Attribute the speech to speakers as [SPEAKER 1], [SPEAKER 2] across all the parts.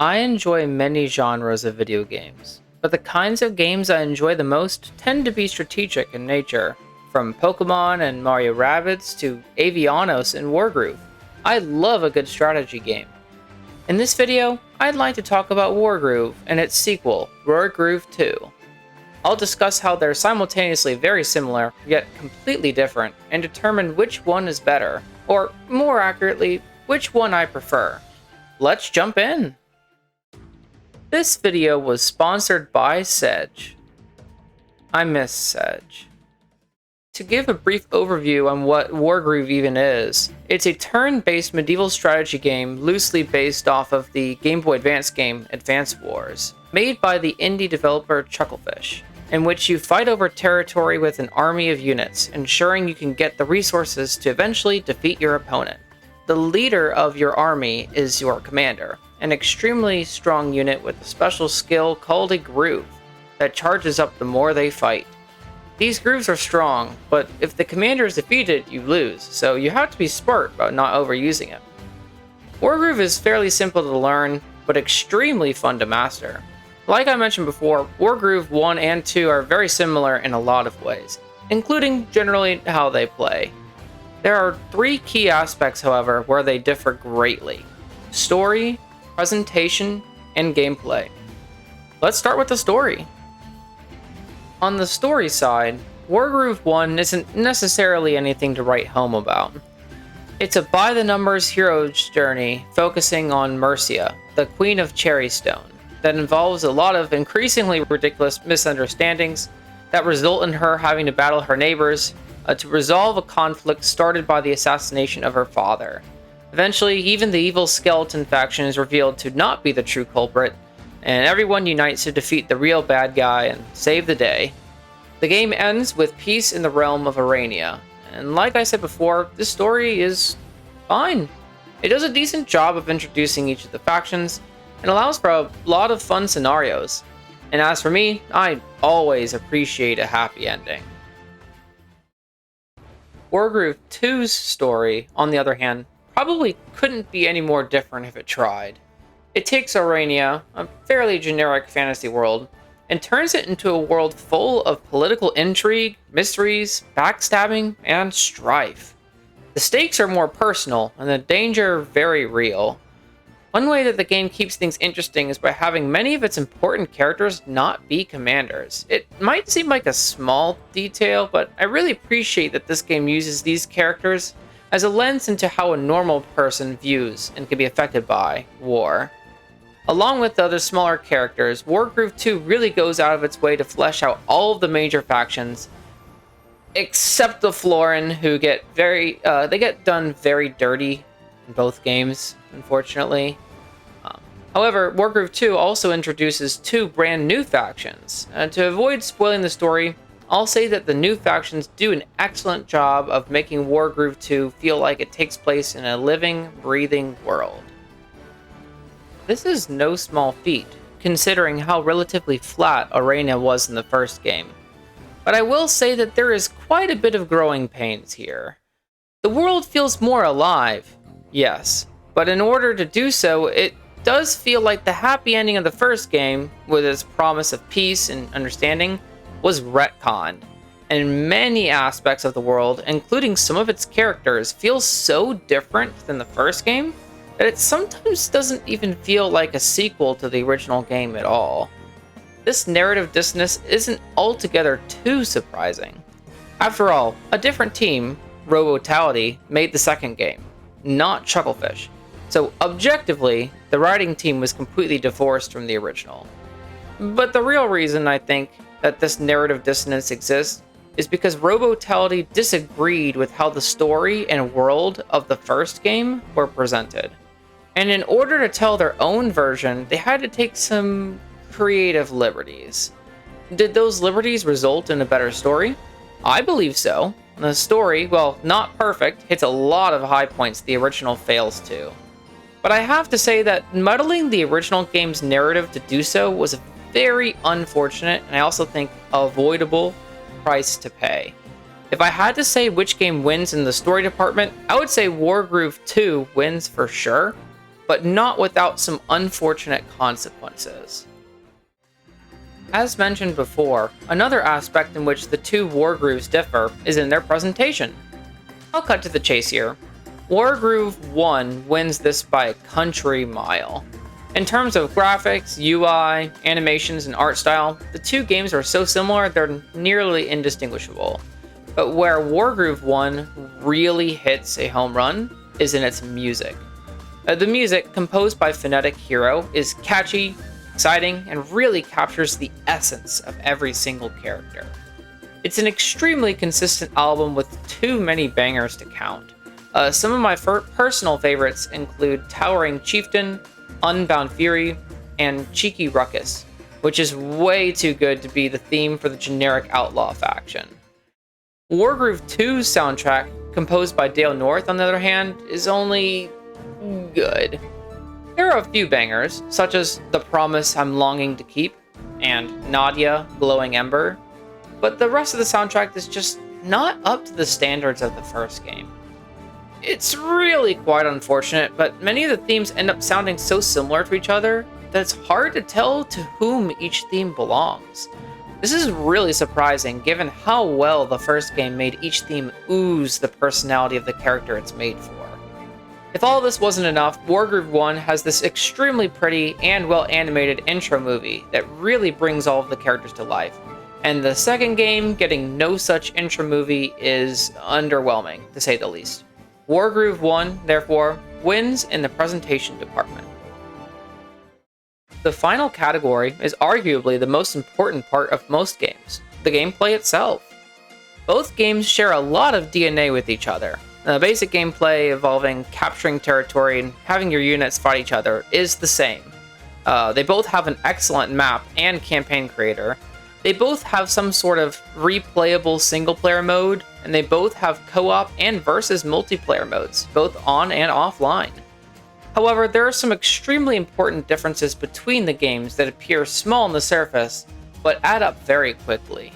[SPEAKER 1] I enjoy many genres of video games, but the kinds of games I enjoy the most tend to be strategic in nature, from Pokemon and Mario Rabbids to Avianos and Wargroove. I love a good strategy game. In this video, I'd like to talk about Wargroove and its sequel, Wargroove 2. I'll discuss how they're simultaneously very similar, yet completely different, and determine which one is better, or more accurately, which one I prefer. Let's jump in! This video was sponsored by Sedge. I miss Sedge. To give a brief overview on what Wargroove even is, it's a turn-based medieval strategy game loosely based off of the Game Boy Advance game Advance Wars, made by the indie developer Chucklefish, in which you fight over territory with an army of units, ensuring you can get the resources to eventually defeat your opponent. The leader of your army is your commander, an extremely strong unit with a special skill called a groove that charges up the more they fight. These grooves are strong, but if the commander is defeated, you lose, so you have to be smart about not overusing it. Wargroove is fairly simple to learn, but extremely fun to master. Like I mentioned before, Wargroove 1 and 2 are very similar in a lot of ways, including generally how they play. There are three key aspects, however, where they differ greatly: story, presentation, and gameplay. Let's start with the story. On the story side, Wargroove 1 isn't necessarily anything to write home about. It's a by-the-numbers hero's journey focusing on Mercia, the Queen of Cherrystone, that involves a lot of increasingly ridiculous misunderstandings that result in her having to battle her neighbors to resolve a conflict started by the assassination of her father. Eventually, even the evil skeleton faction is revealed to not be the true culprit, and everyone unites to defeat the real bad guy and save the day. The game ends with peace in the realm of Arania, and like I said before, this story is fine. It does a decent job of introducing each of the factions, and allows for a lot of fun scenarios. And as for me, I always appreciate a happy ending. Wargroove 2's story, on the other hand, probably couldn't be any more different if it tried. It takes Arania, a fairly generic fantasy world, and turns it into a world full of political intrigue, mysteries, backstabbing, and strife. The stakes are more personal, and the danger very real. One way that the game keeps things interesting is by having many of its important characters not be commanders. It might seem like a small detail, but I really appreciate that this game uses these characters as a lens into how a normal person views and can be affected by war. Along with the other smaller characters, Wargroove 2 really goes out of its way to flesh out all of the major factions, except the Florin, who get done very dirty in both games, unfortunately. However, Wargroove 2 also introduces two brand new factions. To avoid spoiling the story, I'll say that the new factions do an excellent job of making Wargroove 2 feel like it takes place in a living, breathing world. This is no small feat, considering how relatively flat Arena was in the first game. But I will say that there is quite a bit of growing pains here. The world feels more alive, yes, but in order to do so, it does feel like the happy ending of the first game, with its promise of peace and understanding, was retconned, and many aspects of the world, including some of its characters, feel so different than the first game that it sometimes doesn't even feel like a sequel to the original game at all. This narrative dissonance isn't altogether too surprising. After all, a different team, Robotality, made the second game, not Chucklefish, so objectively, the writing team was completely divorced from the original. But the real reason I think that this narrative dissonance exists is because Robotality disagreed with how the story and world of the first game were presented. And in order to tell their own version, they had to take some creative liberties. Did those liberties result in a better story? I believe so. The story, while not perfect, hits a lot of high points the original fails to. But I have to say that muddling the original game's narrative to do so was a very unfortunate, and I also think avoidable, price to pay. If I had to say which game wins in the story department, I would say Wargroove 2 wins for sure, but not without some unfortunate consequences. As mentioned before, another aspect in which the two Wargrooves differ is in their presentation. I'll cut to the chase here. Wargroove 1 wins this by a country mile. In terms of graphics, UI, animations, and art style, the two games are so similar they're nearly indistinguishable. But where Wargroove 1 really hits a home run is in its music. The music, composed by Phonetic Hero, is catchy, exciting, and really captures the essence of every single character. It's an extremely consistent album with too many bangers to count. Some of my personal favorites include Towering Chieftain, Unbound Fury, and Cheeky Ruckus, which is way too good to be the theme for the generic Outlaw faction. Wargroove 2's soundtrack, composed by Dale North, on the other hand, is only good. There are a few bangers, such as The Promise I'm Longing to Keep and Nadia, Glowing Ember, but the rest of the soundtrack is just not up to the standards of the first game. It's really quite unfortunate, but many of the themes end up sounding so similar to each other that it's hard to tell to whom each theme belongs. This is really surprising given how well the first game made each theme ooze the personality of the character it's made for. If all this wasn't enough, Wargroove 1 has this extremely pretty and well-animated intro movie that really brings all of the characters to life, and the second game getting no such intro movie is underwhelming, to say the least. Wargroove 1, therefore, wins in the presentation department. The final category is arguably the most important part of most games, the gameplay itself. Both games share a lot of DNA with each other. The basic gameplay involving capturing territory and having your units fight each other is the same. They both have an excellent map and campaign creator. They both have some sort of replayable single-player mode, and they both have co-op and versus multiplayer modes, both on and offline. However, there are some extremely important differences between the games that appear small on the surface, but add up very quickly.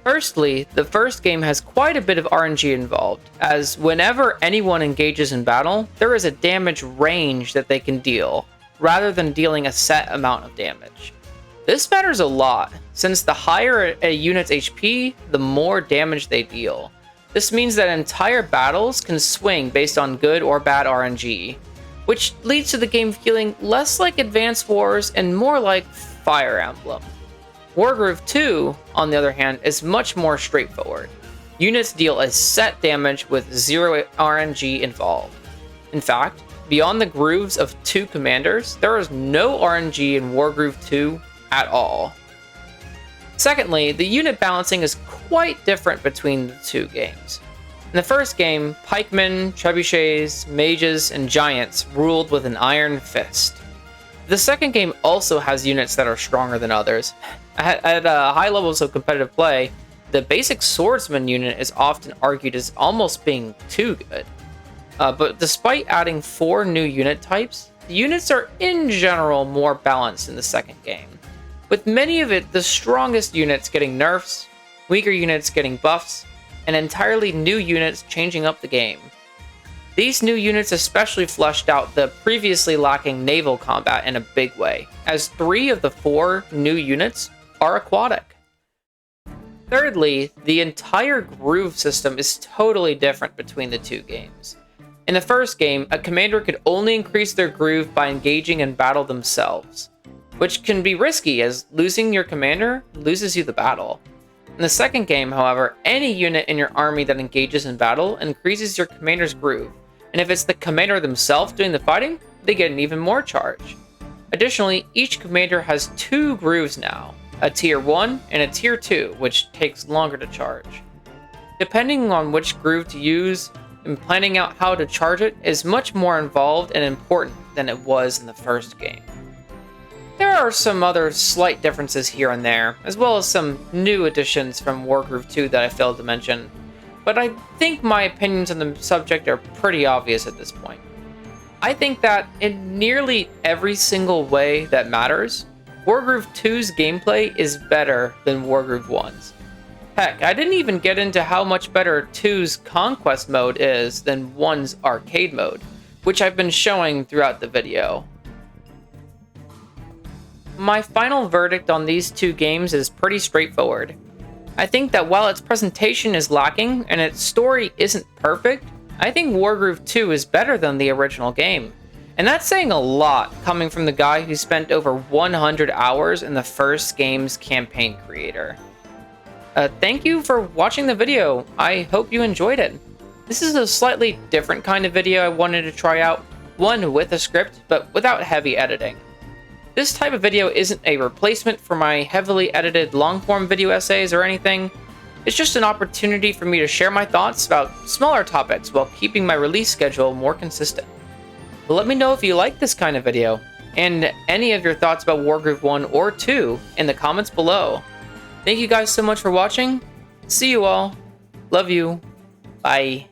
[SPEAKER 1] Firstly, the first game has quite a bit of RNG involved, as whenever anyone engages in battle, there is a damage range that they can deal, rather than dealing a set amount of damage. This matters a lot, since the higher a unit's HP, the more damage they deal. This means that entire battles can swing based on good or bad RNG, which leads to the game feeling less like Advance Wars and more like Fire Emblem. Wargroove 2, on the other hand, is much more straightforward. Units deal a set damage with zero RNG involved. In fact, beyond the grooves of two commanders, there is no RNG in Wargroove 2 at all. Secondly, the unit balancing is quite different between the two games. In the first game, pikemen, trebuchets, mages, and giants ruled with an iron fist. The second game also has units that are stronger than others. At high levels of competitive play, the basic swordsman unit is often argued as almost being too good. But despite adding 4 new unit types, the units are in general more balanced in the second game, with many of the strongest units getting nerfs, weaker units getting buffs, and entirely new units changing up the game. These new units especially fleshed out the previously lacking naval combat in a big way, as 3 of the 4 new units are aquatic. Thirdly, the entire groove system is totally different between the two games. In the first game, a commander could only increase their groove by engaging in battle themselves, which can be risky as losing your commander loses you the battle. In the second game, however, any unit in your army that engages in battle increases your commander's groove, and if it's the commander themselves doing the fighting, they get an even more charge. Additionally, each commander has 2 grooves now, a tier 1 and a tier 2, which takes longer to charge. Depending on which groove to use, and planning out how to charge it is much more involved and important than it was in the first game. There are some other slight differences here and there, as well as some new additions from Wargroove 2 that I failed to mention, but I think my opinions on the subject are pretty obvious at this point. I think that in nearly every single way that matters, Wargroove 2's gameplay is better than Wargroove 1's. Heck, I didn't even get into how much better 2's Conquest mode is than 1's Arcade mode, which I've been showing throughout the video. My final verdict on these two games is pretty straightforward. I think that while its presentation is lacking and its story isn't perfect, I think Wargroove 2 is better than the original game. And that's saying a lot coming from the guy who spent over 100 hours in the first game's campaign creator. Thank you for watching the video. I hope you enjoyed it. This is a slightly different kind of video I wanted to try out, one with a script, but without heavy editing. This type of video isn't a replacement for my heavily edited long-form video essays or anything. It's just an opportunity for me to share my thoughts about smaller topics while keeping my release schedule more consistent. But let me know if you like this kind of video, and any of your thoughts about Wargroove 1 or 2 in the comments below. Thank you guys so much for watching. See you all. Love you. Bye.